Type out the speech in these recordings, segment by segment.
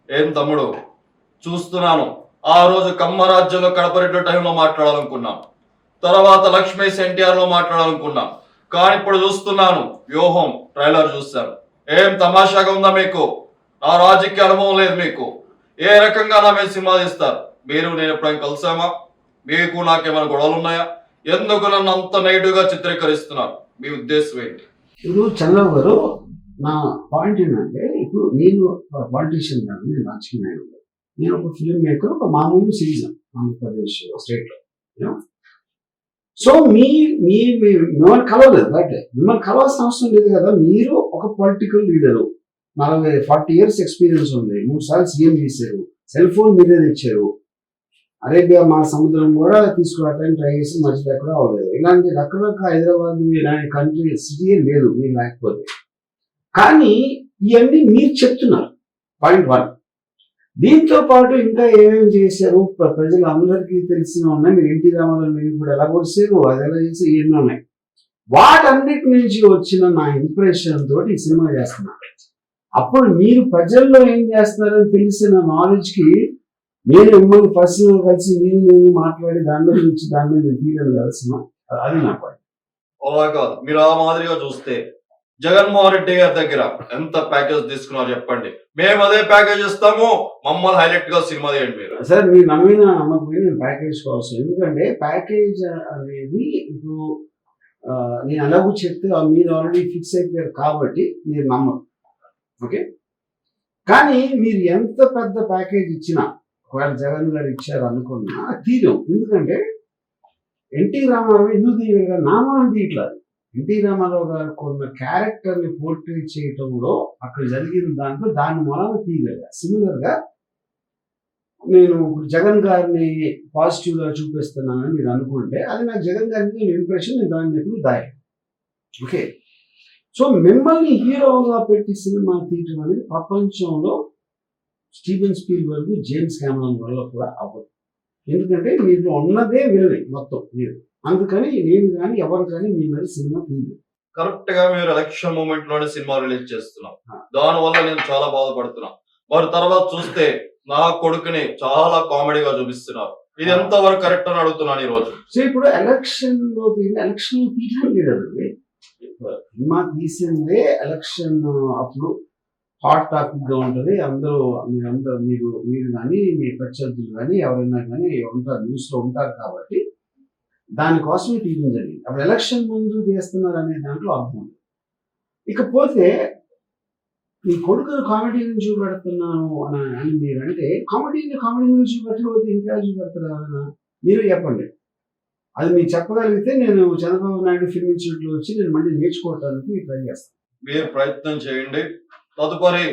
ఏం తమ్ముడు చూస్తున్నాను. ఆ రోజు కమ్మరాజ్యంలో కడపరెడ్డి టైంలో మాట్లాడాలనుకున్నాం. తర్వాత లక్ష్మీస్ ఎన్టీఆర్ లో మాట్లాడాలనుకున్నాం. కానీ ఇప్పుడు చూస్తున్నాను వ్యూహం ట్రైలర్ చూశాను. ఏం తమాషాగా ఉందా మీకు? నా రాజకీయ అనుభవం లేదు మీకు. ఏ రకంగా నా మీద సినిమా తీస్తారు? మీరు నేను ఎప్పుడైనా కలిసామా? మీకు నాకేమైనా గొడవలు ఉన్నాయా? ఎందుకు నన్ను అంత నెగిటివ్ గా చిత్రీకరిస్తున్నారు? మీ ఉద్దేశం ఏంటి? ఇప్పుడు చంద్రబాబు గారు, నా పాయింట్ ఏంటంటే, ఇప్పుడు నేను పాలిటీషియన్ కాదు, నేను రాజకీయ నాయకుడు. నేను ఒక ఫిల్మ్ మేకర్, ఒక మామూలు సిటిజన్ ఆంధ్రప్రదేశ్ స్టేట్ లో. సో మిమ్మల్ని కలవలేదు, బట్ మిమ్మల్ని కలవాల్సిన అవసరం లేదు కదా. మీరు ఒక పొలిటికల్ లీడరు, 40 years ఎక్స్పీరియన్స్ ఉంది, 3 సార్లు సీఎం చేశారు, సెల్ ఫోన్ మీరే తెచ్చారు, అరేబియా మా సముద్రం కూడా తీసుకురావడానికి ట్రై చేసి మధ్యలో ఎక్కడ అవ్వలేదు. ఇలాంటి రకరకాల హైదరాబాద్ ఇలాంటి కంట్రీ సిటీ లేదు మీరు లేకపోతే. కానీ ఇవన్నీ మీరు చెప్తున్నారు, పాయింట్ 1. దీంతో పాటు ఇంకా ఏమేమి చేశారు ప్రజలు అందరికీ తెలిసిన ఉన్నాయి. మీరు ఎన్టీ రామారావు మీరు ఇప్పుడు ఎలా కొడిసారు, అది ఎలా చేసి ఎన్నో ఉన్నాయి. వాటన్నిటి నుంచి వచ్చిన నా ఇంప్రెషన్ తోటి ఈ సినిమా చేస్తున్నా. అప్పుడు మీరు ప్రజల్లో ఏం చేస్తున్నారని తెలిసిన నాలెడ్జ్కి నేను మిమ్మల్ని పర్సనల్ కలిసి నేను మాట్లాడి దానిలో నుంచి దాని మీద తీయడం కలిసిన, అది నా పాయింట్. అలా కాదు, మీరు ఆ మాదిరిగా చూస్తే జగన్మోహన్ రెడ్డి గారి దగ్గర ఎంత ప్యాకేజ్ తీసుకున్నారు చెప్పండి. మేము అదే ప్యాకేజ్ ఇస్తాము, మమ్మల్ని హైలైట్ గా సినిమా తీయండి మీరు. సార్ మీరు నమ్మిన నమ్మకపోయినా నేను ప్యాకేజ్ కోసం, ఎందుకంటే ప్యాకేజ్ అనేది ఇప్పుడు నేను అలాగూ చెప్తే మీరు ఆల్రెడీ ఫిక్స్ అయిపోయారు కాబట్టి మీరు నమ్మరు. ఓకే, కానీ మీరు ఎంత పెద్ద ప్యాకేజ్ ఇచ్చినా, ఒకవేళ జగన్ గారు ఇచ్చారు అనుకున్నా తీరం. ఎందుకంటే ఎన్టీ రామారావు ఎందుకు తీయగా నామాన్ని తీయట్లేదు. ఎన్టీ రామారావు గారు కొన్న క్యారెక్టర్ని పోర్ట్రేట్ చేయటంలో అక్కడ జరిగిన దాంట్లో దాని మూలాన తీయగలిగా. సిమిలర్ గా నేను ఇప్పుడు జగన్ గారిని పాజిటివ్ గా చూపిస్తున్నానని మీరు అనుకుంటే, అది నాకు జగన్ గారి ఇంప్రెషన్, నేను దాన్ని ఎప్పుడు దాయి. ఓకే, సో మిమ్మల్ని హీరోగా పెట్టి సినిమా తీయటం అనేది ప్రపంచంలో స్టీవెన్ స్పీల్బర్గ్, జేమ్స్ కెమెరాన్ వల్ల కూడా అవ్వదు. ఎందుకంటే మీరు ఉన్నదే వినలే మొత్తం మీరు, అందుకని నేను కానీ ఎవరు కానీ మీ మీద సినిమా తీయలేదు. కరెక్ట్ గా మీరు ఎలక్షన్ మూమెంట్ లోనే సినిమా రిలీజ్ చేస్తున్నాం, దాని వల్ల నేను చాలా బాధపడుతున్నా. మరి తర్వాత చూస్తే నా కొడుకుని చాలా కామెడీగా చూపిస్తున్నారు. ఇది ఎంత వరకు కరెక్ట్ అని అడుగుతున్నాను ఈ రోజు. సో ఇప్పుడు ఎలక్షన్ లో తీయడం లేదండి, సినిమా తీసిందే ఎలక్షన్ అప్పుడు హాట్ టాపిక్ గా ఉంటుంది. మీరు కానీ మీ ప్రత్యర్థులు కానీ ఎవరైనా కానీ ఉంటారు, న్యూస్ లో ఉంటారు కాబట్టి దానికోసమే తీయడం జరిగింది. అప్పుడు ఎలక్షన్ ముందు తీస్తున్నారు అనే దాంట్లో అర్థం ఉంది. ఇకపోతే మీ కొడుకును కామెడీని చూపెడుతున్నాను అని మీరు అంటే, కామెడీని చూపెట్టకపోతే ఇంకా చూపెడతారా? మీరు చెప్పండి. అది మీరు చెప్పగలిగితే నేను చంద్రబాబు నాయుడు ఫిల్మ్ ఇన్స్టిట్యూట్ లో వచ్చి నేను మళ్ళీ నేర్చుకోవడానికి ట్రై చేస్తాను. మీరు ప్రయత్నం చేయండి. తదుపరి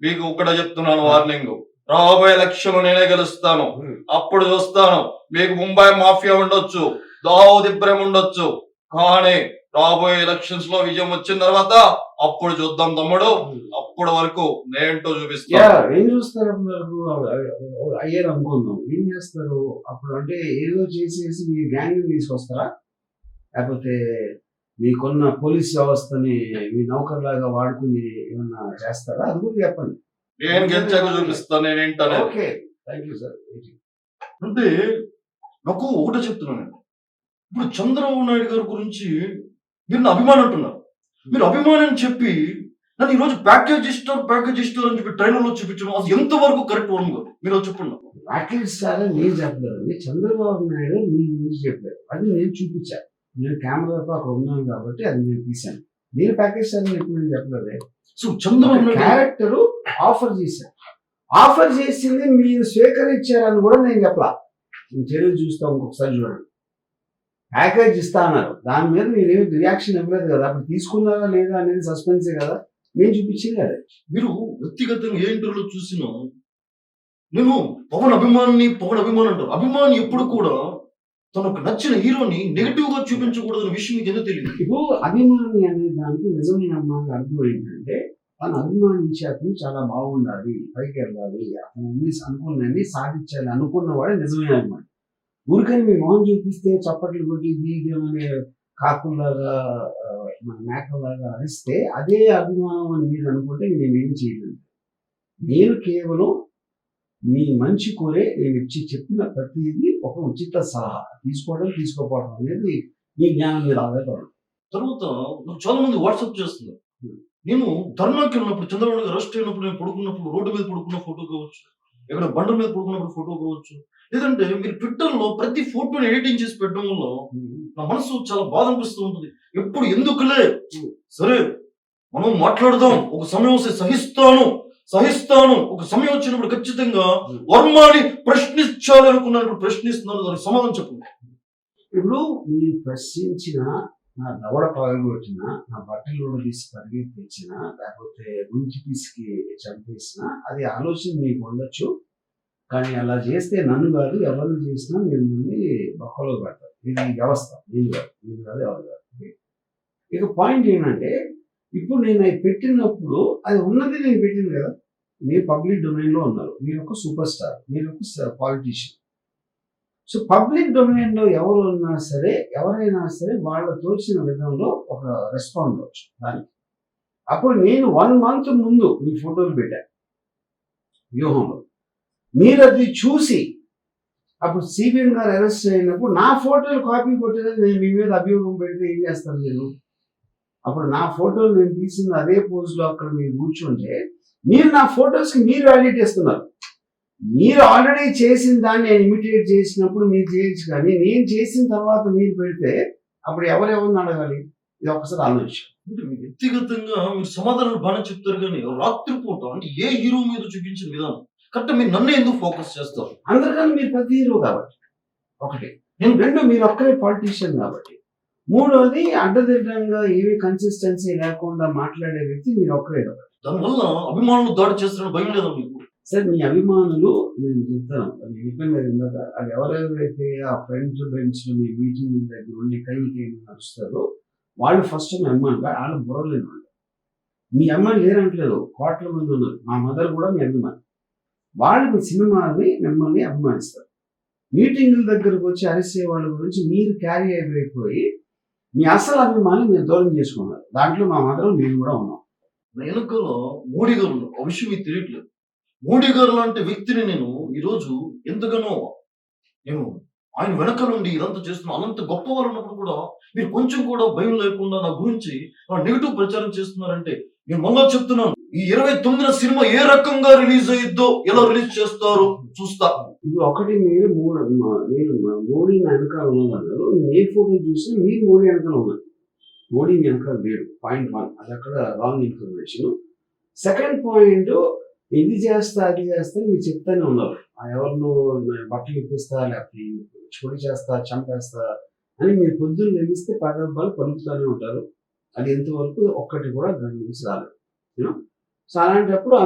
మీకు ఇక్కడ చెప్తున్నాను వార్నింగ్, రాబోయే ఎలక్షన్ నేనే గెలుస్తాను. అప్పుడు చూస్తాను. మీకు ముంబై మాఫియా ఉండొచ్చు, దావూద్ ఇబ్రహీం ఉండొచ్చు, కానీ రాబోయే ఎలక్షన్స్ లో విజయం వచ్చిన తర్వాత అప్పుడు చూద్దాం తమ్ముడు. అప్పటి వరకు నేంటో చూపిస్తాను. ఏం చూస్తారు అయ్యారు అనుకుందాం, ఏం చేస్తారు అప్పుడు? అంటే ఏదో చేసేసి మీ గ్యాంగ్ తీసుకొస్తారా, లేకపోతే మీకున్న పోలీస్ వ్యవస్థని మీ నౌకర్లాగా వాడుకుని ఏమన్నా చేస్తారా? అది కూడా చెప్పండి. నేను గెలిచాక చూపిస్తాను నేనేంటనే. Okay, thank you sir. అంటే నాకు ఒకటే చెప్తున్నాను, ఇప్పుడు చంద్రబాబు నాయుడు గారి గురించి మీరు నా అభిమానం అంటున్నారు. మీరు అభిమానం చెప్పి నన్ను ఈరోజు ప్యాకేజ్ ఇస్తారు అని చెప్పి ట్రైన్లో చూపించడం అది ఎంతవరకు కరెక్ట్ వరం గారు? మీరు చెప్పండి. ప్యాకేజ్ ఇస్తారా నేను చెప్పలేదు, చంద్రబాబు నాయుడు మీ గురించి చెప్పారు, అది నేను చూపించాను. నేను కెమెరాతో అక్కడ ఉన్నాను కాబట్టి అది నేను తీశాను. నేను ప్యాకేజ్ ఇస్తారని ఎప్పుడు నేను చెప్పలేదు. సో చంద్రబాబు క్యారెక్టర్ ఆఫర్ చేశాను, ఆఫర్ చేసింది మీరు స్వీకరించారని కూడా నేను చెప్పలా. చర్యలు చూస్తాం, ఇంకొకసారి చూడండి. ప్యాకేజ్ ఇస్తా అన్నారు, దాని మీద మీరు ఏమి రియాక్షన్ ఇవ్వలేదు కదా. అప్పుడు తీసుకున్నారా లేదా అనేది సస్పెన్సే కదా, నేను చూపించింది అదే. మీరు వ్యక్తిగతంగా ఏ ఇంటర్వ్యూలో చూసినా నేను పవన్ అభిమాని అంటారు. అభిమాని ఎప్పుడు కూడా తనకు నచ్చిన హీరోని నెగిటివ్ గా చూపించకూడదన్న విషయం మీకు ఎందుకు తెలియదు? ఇప్పుడు అభిమాని అనే దానికి నిజమైన అమ్మాయి అర్థం ఏంటంటే, తను అభిమానించి అతను చాలా బాగుండాలి, పైకి వెళ్ళాలి, అతను అనుకున్నది సాధించాలి అనుకున్నవాడే నిజమైన అభిమాని. ఊరికని మీ మొహం చూపిస్తే చప్పట్లు కొట్టి బీగమనే కాకుల్లాగా మన మేకలాగా అరిస్తే అదే అభిమానం అని మీరు అనుకుంటే నేనేం చేయలేదు. నేను కేవలం మీ మంచి కోరే నేను చెప్పిన ప్రతిదీ ఒక ఉచిత సలహా. తీసుకోవడం తీసుకోకపోవడం అనేది మీ జ్ఞానం మీద ఆధారపడదు. తర్వాత నాకు చాలా మంది వాట్సాప్ చేస్తున్నారు. నేను ధర్నాకి వెళ్ళినప్పుడు, చంద్రబాబు గారు అరెస్ట్ అయినప్పుడు, నేను పడుకున్నప్పుడు, రోడ్డు మీద పడుకున్న ఫోటో కావచ్చు, ఎక్కడ బండ మీద పడుకున్నప్పుడు ఫోటో కావచ్చు, లేదంటే మీరు ట్విట్టర్‌లో ప్రతి ఫోటోని ఎడిటింగ్ చేసి పెట్టడం వల్ల నా మనసు చాలా బాధ అనిపిస్తూ ఉంటుంది. ఎప్పుడు ఎందుకులే, సరే మనం మాట్లాడదాం, ఒక సమయం వస్తే సహిస్తాను, ఒక సమయం వచ్చినప్పుడు ఖచ్చితంగా వర్మని ప్రశ్నించాలి అనుకున్నప్పుడు ప్రశ్నిస్తున్నాను. దానికి సమాధానం చెప్పండి. ఇప్పుడు మీరు ప్రశ్నించిన, నా దవడ పగలగొట్టిన, నా బట్టలు తీసి పరిగెత్తించిన, లేకపోతే గుంజి తీసుకి చంపేసిన, అది ఆలోచన మీకు ఉండొచ్చు. కానీ అలా చేస్తే నన్ను కాదు, ఎవరిని చేసినా మిమ్మల్ని బొక్కలో పెడతారు. ఇది వ్యవస్థ. నేను కాదు ఎవరు కాదు. ఇక పాయింట్ ఏంటంటే, ఇప్పుడు నేను అది పెట్టినప్పుడు అది ఉన్నది నేను పెట్టింది కదా. మీరు పబ్లిక్ డొమైన్లో ఉన్నారు, మీరు ఒక సూపర్ స్టార్, మీరు ఒక పాలిటీషియన్. సో పబ్లిక్ డొమైన్లో ఎవరు ఉన్నా సరే, ఎవరైనా సరే వాళ్ళ తోచిన విధంలో ఒక రెస్పాండ్ అవ్వచ్చు దానికి. అప్పుడు నేను 1 month ముందు మీ ఫోటోలు పెట్టాను వ్యూహంలో. మీరు అది చూసి అప్పుడు సిబిఎం గారు అరెస్ట్ అయినప్పుడు నా ఫోటోలు కాపీ కొట్టేది నేను మీ మీద అభియోగం పెడితే ఏం చేస్తాను మీరు? అప్పుడు నా ఫోటోలు నేను తీసిన అదే పోజ్లో అక్కడ మీరు కూర్చుంటే మీరు నా ఫొటోస్కి మీరు వాల్యూట్ ఇస్తున్నారు. మీరు ఆల్రెడీ చేసిన దాన్ని నేను ఇమిటేట్ చేసినప్పుడు మీరు చేయొచ్చు, కానీ నేను చేసిన తర్వాత మీరు పెడితే అప్పుడు ఎవరెవరిని అడగాలి? ఇది ఒకసారి ఆలోచించాం. అంటే మీ వ్యక్తిగతంగా మీరు సమాధానాలు బాగానే చెప్తారు, కానీ రాత్రిపూట అంటే ఏ హీరో మీద చూపించిన విధానం కరెక్ట్. మీరు నన్ను ఎందుకు ఫోకస్ చేస్తారు? అందరికన్నా మీరు ప్రతి హీరో కాబట్టి ఒకటి. నేను 2 మీరు ఒక్కరే పాలిటీషియన్ కాబట్టి. 3వది అడ్డదిడ్డంగా ఏమీ కన్సిస్టెన్సీ లేకుండా మాట్లాడే వ్యక్తి మీరు ఒక్కరే కాబట్టి. దానివల్ల అభిమానులు దాడి చేస్తున్న భయం లేదా మీకు? సార్ మీ అభిమానులు నేను చెప్తాను, అది అయిపోయింది ఇందాక. అది ఎవరెవరైతే ఆ ఫ్రంట్ బెంచ్ లో మీ మీటింగ్ దగ్గర ఉండి కైకి నడుస్తారో వాళ్ళు ఫస్ట్ మీ అమ్మాయి, వాళ్ళ బుర్రలేని వాళ్ళు. మీ అమ్మాయి లేరంటలేదు, కోట్ల మంది ఉన్నారు. మా మదర్ కూడా మీ అభిమాని. వాళ్ళు మీ సినిమాని మిమ్మల్ని అభిమానిస్తారు. మీటింగుల దగ్గరకు వచ్చి అరిసే వాళ్ళ గురించి మీరు క్యారీ అయిపోయి మీ అసలు అభిమాని మీరు దూరం చేసుకున్నారు. దాంట్లో మా మదర్ నేను కూడా ఉన్నాం. వెనుకలో మోడీ గారు ఉన్నారు. ఆ విషయం మీకు తెలియట్లేదు. మోడీ గారు లాంటి వ్యక్తిని నేను ఈరోజు ఎంతగానో నేను ఆయన వెనక నుండి ఇదంతా చేస్తున్నా. అనంత గొప్ప వాళ్ళు ఉన్నప్పుడు కూడా మీరు కొంచెం కూడా భయం లేకుండా నా గురించి నెగిటివ్ ప్రచారం చేస్తున్నారంటే, నేను మళ్ళా చెప్తున్నాను, ఈ 29న సినిమా ఏ రకంగా రిలీజ్ అయ్యిద్దో, ఎలా రిలీజ్ చేస్తారో చూస్తా. ఇది ఒకటి. మీరు నేను మోడీ వెనకాల ఉన్నదన్నారు. నేను ఏ ఫోటో చూసినా మీరు మోడీ వెనకాల ఉన్నారు. మోడీ వెనకాల లేడు. పాయింట్ 1 అది అక్కడ రాంగ్ ఇన్ఫర్మేషన్. సెకండ్ పాయింట్, ఇది చేస్తా అది చేస్తా మీరు చెప్తానే ఉన్నారు. ఎవరినో బట్టలు ఇప్పిస్తా, లేకపోతే చొడి చేస్తా, చంపేస్తా అని మీరు పొద్దున్న లెగిస్తే పదబ్బాలు పలుకుతూనే ఉంటారు. అది ఎంతవరకు ఒక్కటి కూడా దాని నుంచి రాలేదు. సో అలాంటప్పుడు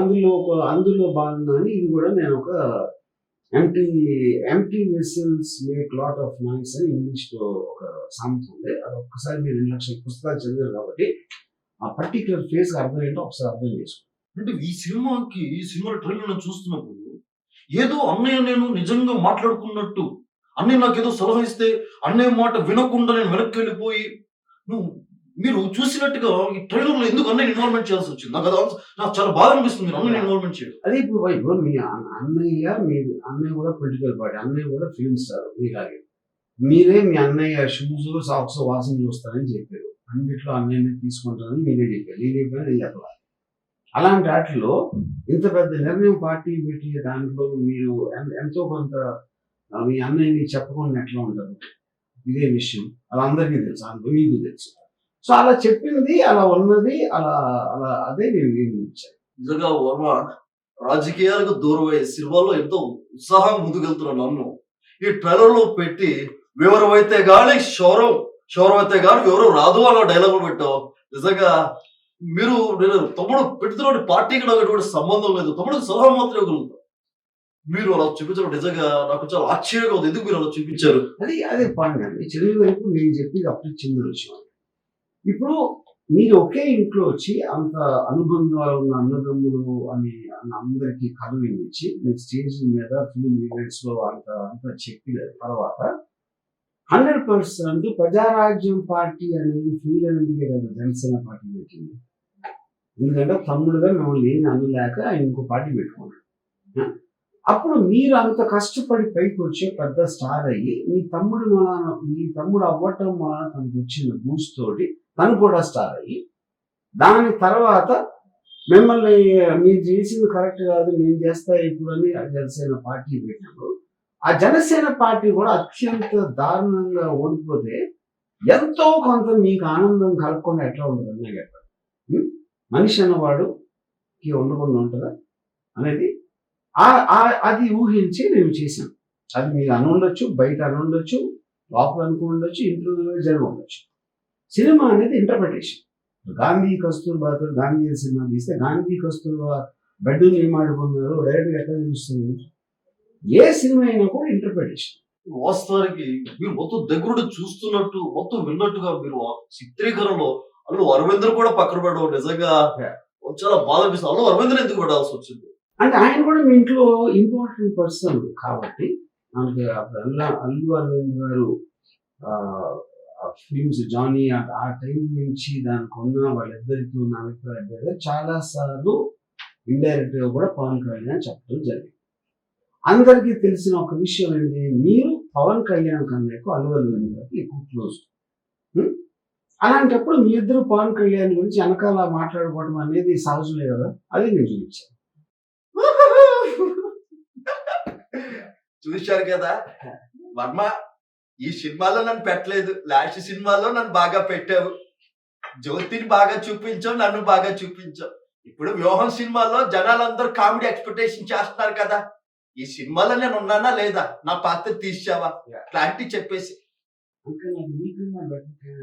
అందులో భాగంగానే ఇది కూడా నేను ఒక empty vessels make lot of noise అని ఇంగ్లీష్లో ఒక సామెత ఉంది. అది ఒక్కసారి మీరు 2 లక్షల పుస్తకాలు చదివారు కాబట్టి ఆ పర్టికులర్ ఫేస్ అర్థం ఏంటో ఒకసారి అర్థం చేసుకోండి. అంటే ఈ సినిమా ట్రైలర్ చూస్తున్నప్పుడు ఏదో అన్నయ్య నేను నిజంగా మాట్లాడుకున్నట్టు, అన్నయ్య నాకేదో సలహా ఇస్తే అన్నయ్య మాట వినకుండా నేను వెనక్కి వెళ్ళిపోయి మీరు చూసినట్టుగా ఈ ట్రైలర్ లో ఎందుకు అన్నయ్య ఇన్వాల్వ్మెంట్ చేయాల్సి వచ్చింది? నాకు చాలా బాధ అనిపిస్తుంది మీరు అన్నయ్య ఇన్వాల్వ్మెంట్ చేయడం. అదే ఇప్పుడు మీ అన్నయ్య కూడా పొలిటికల్ పార్టీ, అన్నయ్య కూడా ఫిల్మ్ స్టార్ మీలాగే. మీరే మీ అన్నయ్య షూస్ సాక్స్ వాసన చూస్తారని చెప్పారు. అన్నిట్లో అన్నయ్యని తీసుకుంటారని మీరే చెప్పారు. నేను చెప్పాను, నేను చెప్పాలి. అలాంటి వాటిలో ఇంత పెద్ద నిర్ణయం పార్టీ పెట్టి దాంట్లో మీరు ఎంతో కొంత మీ అన్నయ్యని చెప్పకుండా ఎట్లా ఉంటారు? ఇదే విషయం అలా అందరికీ తెలుసు, మీకు తెలుసు. సో అలా చెప్పింది, అలా ఉన్నది, అలా అలా అదే నేను నిర్ణయించాను. నిజంగా వర్మ రాజకీయాలకు దూరం అయ్యే సినిమాల్లో ఎంతో ఉత్సాహంగా ముందుకెళ్తున్న నన్ను ఈ ట్రైలర్ లో పెట్టి వివరమైతే గాని శౌరమైతే గాని వివరం రాదు అన్న డైలాగులు పెట్టావు. నిజంగా మీరు నేను తమ్ముడు పెడుతున్న పార్టీకి నాకు ఎటువంటి సంబంధం లేదు, తమ్ముడికి సలహా మాత్రం ఇవ్వగలుగుతాం. మీరు అలా చూపించడం నిజంగా నాకు చాలా ఆశ్చర్యంగా ఉంది. ఎందుకు మీరు అలా చూపించారు? అదే పాయింట్ అండి. చిన్న వైపు నేను చెప్పేది అప్పుడు చిన్న విషయం. ఇప్పుడు మీరు ఒకే ఇంట్లో వచ్చి అంత అనుబంధాలు ఉన్న అన్నదమ్ములు అని అందరికీ కథ వినిపించి మీరు స్టేజ్ మీద ఫిలిం ఈవెంట్స్ లో అంత చెప్పిన తర్వాత 100% ప్రజారాజ్యం పార్టీ అనేది ఫీల్ అనేది కదా జనసేన పార్టీ పెట్టింది. ఎందుకంటే తమ్ముడుగా మిమ్మల్ని ఏమి అనలేక ఆయన ఇంకో పార్టీ పెట్టుకున్నాడు. అప్పుడు మీరు అంత కష్టపడి పైకి వచ్చి పెద్ద స్టార్ అయ్యి మీ తమ్ముడు అవ్వటం వలన తనకు వచ్చిన బూస్ట్ తోటి తను కూడా స్టార్ అయ్యి దాని తర్వాత మిమ్మల్ని మీరు చేసింది కరెక్ట్ కాదు నేను చేస్తా ఇప్పుడు అని జనసేన పార్టీ పెట్టినప్పుడు ఆ జనసేన పార్టీ కూడా అత్యంత దారుణంగా ఓడిపోతే ఎంతో కొంత మీకు ఆనందం కలగకుండా ఎట్లా ఉంటుంది నాకు చెప్పండి. మనిషి అన్నవాడుకి ఉండకుండా ఉంటుందా అనేది అది ఊహించి నేను చేశాను. అది మీరు అనుండొచ్చు, బయట అనుండొచ్చు, లోపల అనుకుండొచ్చు, ఇంట్లో జరిగి ఉండొచ్చు. సినిమా అనేది ఇంటర్ప్రిటేషన్. గాంధీ కస్తూర్బాతో గాంధీ సినిమా తీస్తే గాంధీ కస్తూర్బా బెడ్డూని ఏం ఆడుకున్నారు డైరెక్ట్గా ఎట్లా తెలుస్తుంది? ఏ సినిమా అయినా కూడా ఇంటర్ప్రిటేషన్. వాస్తవానికి మీరు మొత్తం దగ్గరుండి చూస్తున్నట్టు మొత్తం విన్నట్టుగా మీరు ఆ చిత్రీకరణలో అల్లు అరవింద్ కూడా పక్కన పెట్టడం నిజంగా చాలా బాధ అనిపిస్తుంది. అల్లు అరవింద్ ఎందుకు పెట్టాల్సి వచ్చింది? అంటే ఆయన కూడా మీ ఇంట్లో ఇంపార్టెంట్ పర్సన్ కాబట్టి మనకి అల్లు అరవింద్ గారు ఫిల్మ్స్ జానీ ఆ టైం నుంచి దానికి ఉన్న వాళ్ళిద్దరికి ఉన్న అభిప్రాయం చాలా సార్లు ఇండైరెక్ట్ గా కూడా పవన్ కళ్యాణ్ చెప్పడం జరిగింది. అందరికీ తెలిసిన ఒక విషయం ఏంటి, మీరు పవన్ కళ్యాణ్ కన్నా ఎక్కువ అల్లు అరవింద్ గారికి ఎక్కువ క్లోజ్. అలాంటప్పుడు మీ ఇద్దరు పవన్ కళ్యాణ్ గురించి వెనకాల మాట్లాడుకోవడం అనేది సహజమే కదా, అది నేను చూపించాను. చూశారు కదా వర్మ, ఈ సినిమాలో నన్ను పెట్టలేదు, లాస్ట్ సినిమాలో నన్ను బాగా పెట్టావు. జ్యోతిని బాగా చూపించావు, నన్ను బాగా చూపించావు. ఇప్పుడు వ్యూహం సినిమాలో జనాలందరూ కామెడీ ఎక్స్పెక్టేషన్ చేస్తున్నారు కదా, ఈ సినిమాలో నేను ఉన్నానా లేదా, నా పాత్ర తీసావా, క్లారిటీ చెప్పేసి. అందుకని మీకన్నా బెటర్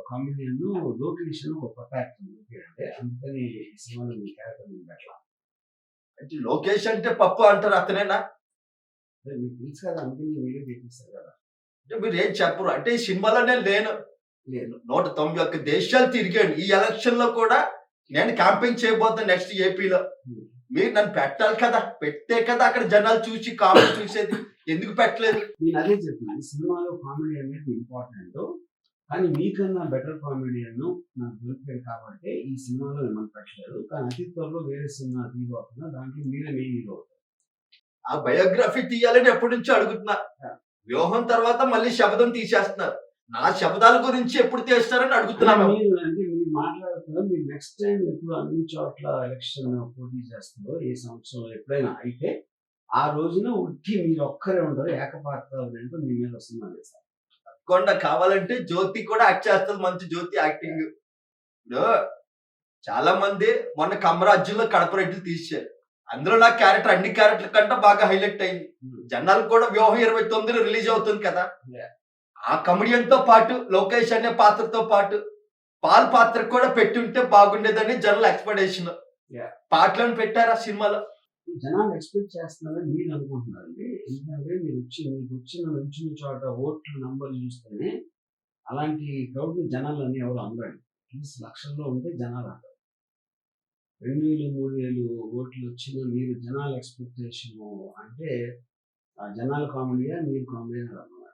కామెడియన్ లొకేషన్ ఒక కొత్త యాక్టర్ అంటే అందుకని ఈ సినిమాలో మీ క్యారెక్టర్ పెట్టాల. అంటే లోకేష్ అంటే పప్పు అంటారు, అతనేనా? మీకు తెలుసు కదా, అందుకని మీరే చేపిస్తారు కదా. అంటే మీరు ఏం చెప్పరు అంటే ఈ సినిమాలో నేను లేను. 191 దేశాలు తిరిగాను. ఈ ఎలక్షన్ లో కూడా నేను క్యాంపెయిన్ చేయబోతాను నెక్స్ట్ ఏపీలో. మీరు నన్ను పెట్టాలి కదా, పెడితే కదా అక్కడ జనాలు చూసి కామెడీ చూసేది. ఎందుకు పెట్టలేదు? నేను అదే చెప్తున్నాను, సినిమాలో కామెడీ అనేది ఇంపార్టెంట్, కానీ మీకన్నా బెటర్ కామెడియన్ నాకు దొరికారు కాబట్టి ఈ సినిమాలో మిమ్మల్ని పెట్టలేదు. కానీ అతి త్వరలో వేరే సినిమా తీయబోతున్నా, దాంట్లో మీరే మెయిన్ హీరో. ఆ బయోగ్రఫీ తీయాలని ఎప్పటి నుంచో అడుగుతున్నా. వ్యూహం తర్వాత మళ్ళీ శబ్దం తీసేస్తున్నారు. నా శబ్దాల గురించి ఎప్పుడు తీస్తారని అడుగుతున్నాను. మీరు మాట్లాడుతున్నారు, మీరు నెక్స్ట్ టైం ఎప్పుడు అన్ని చోట్ల ఎలక్షన్ పోటీ చేస్తారో ఏ సంవత్సరం ఎప్పుడైనా అయితే ఆ రోజున ఉట్టి మీరు ఒక్కరే ఉంటారు, ఏకపాత్ర మీ మీద వస్తుంది సార్. తప్పకుండా కావాలంటే జ్యోతి కూడా యాక్ట్ చేస్తుంది, మంచి జ్యోతి యాక్టింగ్. ఇప్పుడు చాలా మంది మొన్న కమరాజ్యంలో కడప రెడ్డిలు తీశారు, అందులో నా క్యారెక్టర్ అన్ని క్యారెక్టర్ కంటే బాగా హైలైట్ అయింది. జనాలు కూడా వ్యూహం 29 రిలీజ్ అవుతుంది కదా, ఆ కమెడియన్ తో పాటు లోకేష్ అనే పాత్రతో పాటు పాల్ పాత్ర కూడా పెట్టుంటే బాగుండేదని జనాల ఎక్స్పెక్టేషన్. పాటలను పెట్టారు ఆ సినిమాలో. జనాలు ఎక్స్పెక్ట్ చేస్తున్నారని మీరు అనుకుంటున్నారండి. ఎందుకంటే మీకు వచ్చిన చోట ఓట్ల నంబర్ చూస్తేనే అలాంటి క్రౌడ్ జనాలు అని ఎవరు అందరండి. లక్షల్లో ఉంటే జనాలు అంటారు. 2000, 3000 ఓట్లు వచ్చిన మీరు జనాల ఎక్స్పెక్టేషన్ అంటే ఆ జనాల కామెడీయా మీరు కామెడీ అన్నమాట.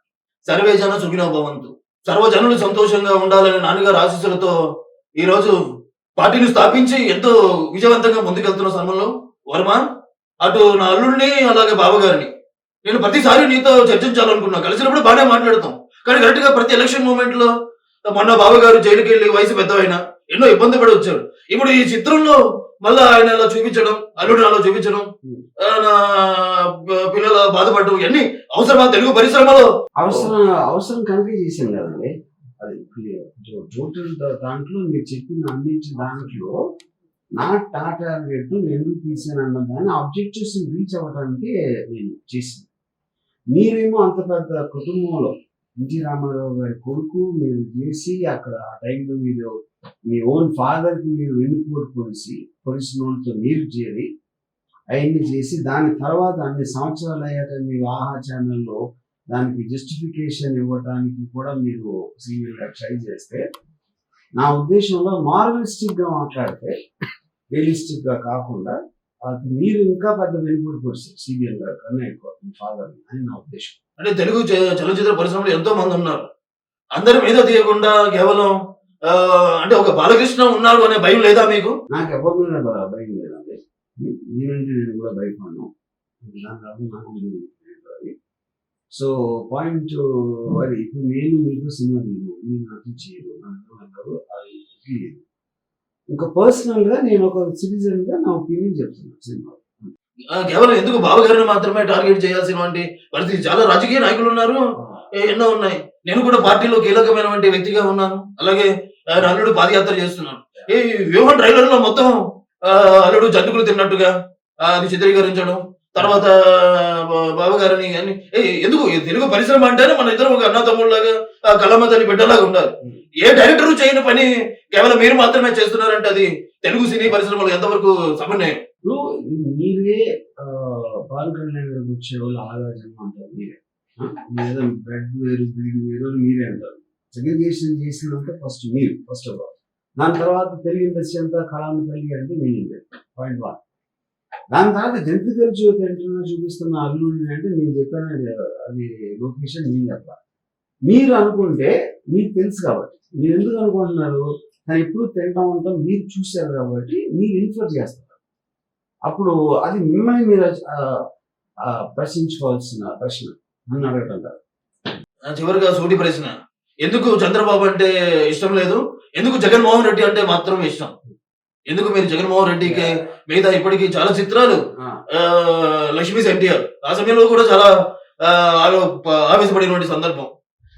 సర్వే జన సుఖినో భవంతు, సర్వజనులు సంతోషంగా ఉండాలని నాన్నగారు ఆశీస్సులతో ఈ రోజు పార్టీని స్థాపించి ఎంతో విజయవంతంగా ముందుకెళ్తున్న సమయంలో వర్మ, అటు నా అల్లుడిని అలాగే బావగారిని నేను ప్రతిసారి నీతో చర్చించాలనుకున్నా. కలిసినప్పుడు బాగానే మాట్లాడతాం, కానీ కరెక్ట్ గా ప్రతి ఎలక్షన్ మూమెంట్ లో మొన్న బావగారు జైలుకి వెళ్ళి వయసు పెద్దవైనా ఎన్నో ఇబ్బంది పడి వచ్చాడు. ఇప్పుడు ఈ చిత్రంలో మళ్ళా ఆయన అలా చూపించడం, అల్లుడు అలా చూపించడం, నా పిల్లల బాధపడడం, ఇవన్నీ అవసరమా తెలుగు పరిశ్రమలో? అవసరం కనుక చేశాను కదండి. అది టోటల్ దాంట్లో మీరు చెప్పిన అన్నింటి దాంట్లో నా టార్గెట్ ఎందుకు తీసాను అన్న దాన్ని ఆబ్జెక్టివ్స్ రీచ్ అవ్వడానికి నేను చేసింది. మీరేమో అంత పెద్ద కుటుంబంలో ఎన్టీ రామారావు గారి కొడుకు మీరు చేసి అక్కడ ఆ టైంలో మీరు మీ ఓన్ ఫాదర్కి మీరు వెన్నుపోటు పొడిసిన వాళ్ళతో మీరు చేరి అవన్నీ చేసి దాని తర్వాత అన్ని సంవత్సరాలు అయ్యాక మీరు ఆహా ఛానల్లో దానికి జస్టిఫికేషన్ ఇవ్వడానికి కూడా మీరు సీరియల్గా ట్రై చేస్తే, నా ఉద్దేశంలో మార్వలిస్టిక్గా మాట్లాడితే రియలిస్టిక్గా కాకుండా అది మీరు ఇంకా పెద్ద వెనుకబడి పొడిచారు సీరియల్ గా కన్నా ఎక్కువ మీ ఫాదర్ అని నా ఉద్దేశం. అంటే తెలుగు చలనచిత్ర పరిశ్రమలో ఎంతో మంది ఉన్నారు, అందరి మీద తీయకుండా కేవలం అంటే ఒక బాలకృష్ణ ఉన్నారు అనే భయం లేదా మీకు? నాకు ఎవరి మీద భయం లేదండి. నేనంటే నేను కూడా భయపడ్డాను. దాని తర్వాత నాకు తెలియదు అది. సో పాయింట్ అది ఇప్పుడు నేను మీకు సినిమా తీయను, మీరు నాకు చేయరు, నాకు అది లేదు. ఇంకా పర్సనల్ గా నేను ఒక సిటిజన్ గా నా ఒపీనియన్ చెప్తున్నాను సినిమా. కేవలం ఎందుకు బావగారిని మాత్రమే టార్గెట్ చేయాల్సినటువంటి పరిస్థితి, చాలా రాజకీయ నాయకులు ఉన్నారు, ఎన్నో ఉన్నాయి. నేను కూడా పార్టీలో కీలకమైనటువంటి వ్యక్తిగా ఉన్నాను. అలాగే ఆయన అల్లుడు పాదయాత్ర చేస్తున్నాను. ఈ వ్యూహం ట్రైలర్ లో మొత్తం అల్లుడు జంతుకులు తిన్నట్టుగా అది చిత్రీకరించడం, తర్వాత బావగారిని అన్ని ఎందుకు ఈ తెలుగు పరిశ్రమ అంటేనే మన ఇద్దరం ఒక అన్న తమ్ముళ్ళలాగా కళామతని బిడ్డలాగా ఉండాలి. ఏ డైరెక్టర్ చేయని పని కేవలం మీరు మాత్రమే చేస్తున్నారంటే అది తెలుగు సినీ పరిశ్రమలో ఎంతవరకు సమన్వయం? ఇప్పుడు మీరే పవన్ కళ్యాణ్ గారికి వచ్చే వాళ్ళు ఆగా జన్మ అంటారు మీరే. లేదా బ్రెడ్ వేరు బ్రీడ్ వేరు అని మీరే అంటారు. సెగ్రిగేషన్ చేసినంత ఫస్ట్ మీరు ఫస్ట్ ఆఫ్ ఆల్. దాని తర్వాత తెలుగు ఇండస్ట్రీ అంతా కళామ తల్లి అంటే మీరే పాయింట్ 1. దాని తర్వాత జంతికల జ్యోతి అంటున్నా చూపిస్తున్న అల్లుడిని అంటే నేను చెప్పాను అది లొకేషన్ నేను చెప్పాలి. మీరు అనుకుంటే మీకు తెలుసు కాబట్టి మీరు ఎందుకు అనుకుంటున్నారు, కానీ ఎప్పుడు తింటా ఉంటాం మీరు చూశారు కాబట్టి మీరు ఇన్ఫర్ చేస్తారు. అప్పుడు అది మిమ్మల్ని మీరు ప్రశ్నించుకోవాల్సిన ప్రశ్న నన్ను అడగటం కాదు. చివరిగా సూటి ప్రశ్న, ఎందుకు చంద్రబాబు అంటే ఇష్టం లేదు, ఎందుకు జగన్మోహన్ రెడ్డి అంటే మాత్రం ఇష్టం? ఎందుకు మీరు జగన్మోహన్ రెడ్డికి మిగతా ఇప్పటికీ చాలా చిత్రాలు లక్ష్మీ ఎన్టీఆర్ ఆ సమయంలో కూడా చాలా ఆవేశపడినటువంటి సందర్భం,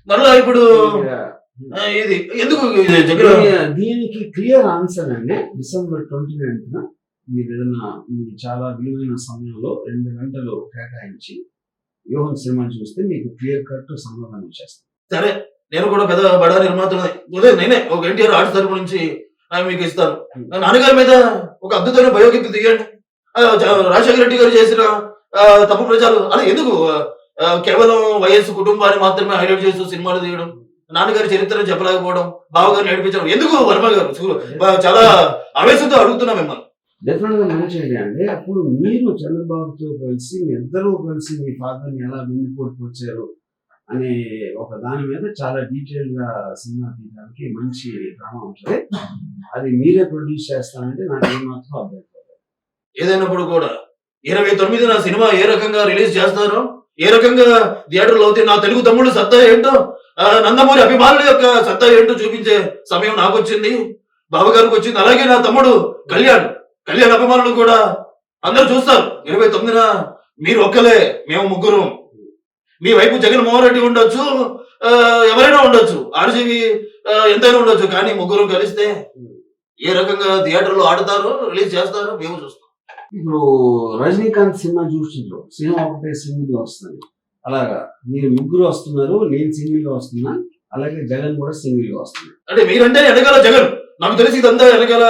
మరలా ఇప్పుడు ఇది ఎందుకు దీనికి క్లియర్ ఆన్సర్ అండి. December 29th మీరు ఏదైనా మీ చాలా విలువైన సమయంలో 2 గంటలు కేటాయించి వ్యూహం సినిమా చూస్తే మీకు క్లియర్ కట్ సమాధానం చేస్తాను. సరే, నేను కూడా పెద్ద బడా నిర్మాతనే, ఉదయం నేనే ఒక ఎన్టీఆర్ ఆర్ట్స్ తరపు నుంచి మీకు ఇస్తాను. నాన్నగారి మీద ఒక అద్భుతమైన బయోపిక్ తీయండి. రాజశేఖర రెడ్డి గారు చేసిన తప్పు ప్రచారం అలా ఎందుకు కేవలం వైఎస్ కుటుంబాన్ని మాత్రమే హైలైట్ చేస్తూ సినిమాలు తీయడం, నాన్నగారి చరిత్రను చెప్పలేకపోవడం, బావగారిని నడిపించడం ఎందుకు? వర్మ గారు చాలా ఆవేశంతో అడుగుతున్నా మిమ్మల్ని. డెఫినెట్ గా మంచి ఐడియా అండి. అప్పుడు మీరు చంద్రబాబుతో కలిసి మీ ఇద్దరూ కలిసి మీ ఫాదర్ని ఎలా వెన్నుపోటుకొచ్చారు అనే ఒక దాని మీద చాలా డీటెయిల్ గా సినిమా తీయడానికి మంచి డ్రామా ఉంటుంది. అది మీరే ప్రొడ్యూస్ చేస్తానంటే నాకు ఏమాత్రం అర్థం కాదు. ఏదైనప్పుడు కూడా 29న సినిమా ఏ రకంగా రిలీజ్ చేస్తారో, ఏ రకంగా థియేటర్లో అవుతే నా తెలుగు తమ్ముడు సత్తా ఏంటో, నందమూరి అభిమానుల యొక్క సత్తా ఏంటో చూపించే సమయం నాకు వచ్చింది, బావగారికి వచ్చింది. అలాగే నా తమ్ముడు కళ్యాణ్ అభిమానులు కూడా అందరూ చూస్తారు. 29న మీరు ఒక్కలే, మేము ముగ్గురు. మీ వైపు జగన్మోహన్ రెడ్డి ఉండొచ్చు, ఎవరైనా ఉండొచ్చు, ఆర్జీవి ఎంతైనా ఉండొచ్చు, కానీ ముగ్గురు కలిస్తే ఏ రకంగా థియేటర్లో ఆడతారో రిలీజ్ చేస్తారో మేము చూస్తాం. ఇప్పుడు రజనీకాంత్ సినిమా చూసిండ్రు, సినిమా ఒకటే సింగిల్ గా వస్తుంది. అలాగా మీరు ముగ్గురు వస్తున్నారు, నేను సింగిల్ గా వస్తున్నా, అలాగే జగన్ కూడా సింగిల్ గా వస్తుంది. అంటే మీరంటే వెనకాల జగన్, నాకు తెలిసి ఇదంతా వెనకాల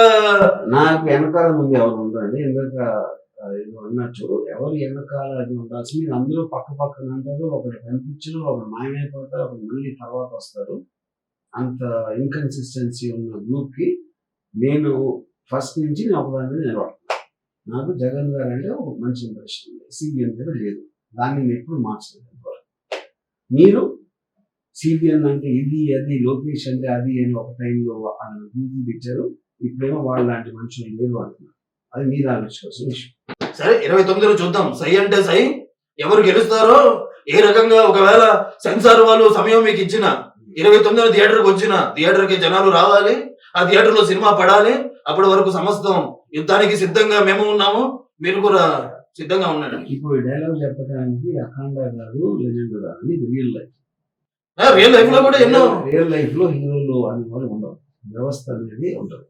నాకు వెనకాల ముందు ఎవరు ఉండరండి. ఎందుకంటే అన్నట్టు ఎవరు వెనకాల అది ఉండాల్సి, మీరు అందరూ పక్క పక్కన అంటారు, ఒకరు కనిపించరు, ఒకరు మాయమైపోతారు, ఒకరు మళ్ళీ తర్వాత వస్తారు. అంత ఇన్కన్సిస్టెన్సీ ఉన్న గ్రూప్ కి నేను ఫస్ట్ నుంచి నేను ఒకదాని మీద నిలబడుతున్నాను. నాకు జగన్ గారు అంటే ఒక మంచి ఇంప్రెషన్ ఉంది, సిబిఎన్ మీద లేదు, దాన్ని నేను ఎప్పుడు మార్చలేదు. మీరు సిబిఎన్ అంటే ఇది అది, లోకేష్ అంటే అది అని ఒక టైంలో వాళ్ళు గ్రూపులు ఇచ్చారు, ఇప్పుడేమో వాళ్ళ లాంటి మనుషులు లేరు అంటున్నారు. అది మీరు ఆలోచించుకోవాల్సిన విషయం. సరే, 29లో చూద్దాం. సై అంటే సై, ఎవరు గెలుస్తారో, ఏ రకంగా ఒకవేళ సెన్సార్ వాళ్ళు సమయం మీకు ఇచ్చిన 29న థియేటర్కి వచ్చిన, థియేటర్కి జనాలు రావాలి, ఆ థియేటర్లో సినిమా పడాలి. అప్పటి వరకు సమస్తం యుద్ధానికి సిద్ధంగా మేము ఉన్నాము, మీరు కూడా సిద్ధంగా ఉండండి. ఇప్పుడు డైలాగ్ చెప్పడానికి అఖండ కాదు, లెజెండ్ కాదు, ఇది రియల్ లైఫ్. రియల్ లైఫ్ లో కూడా ఎన్నో రియల్ లైఫ్ లో హీరోలు అనే వాళ్ళు ఉండవు, వ్యవస్థ అనేది ఉండదు.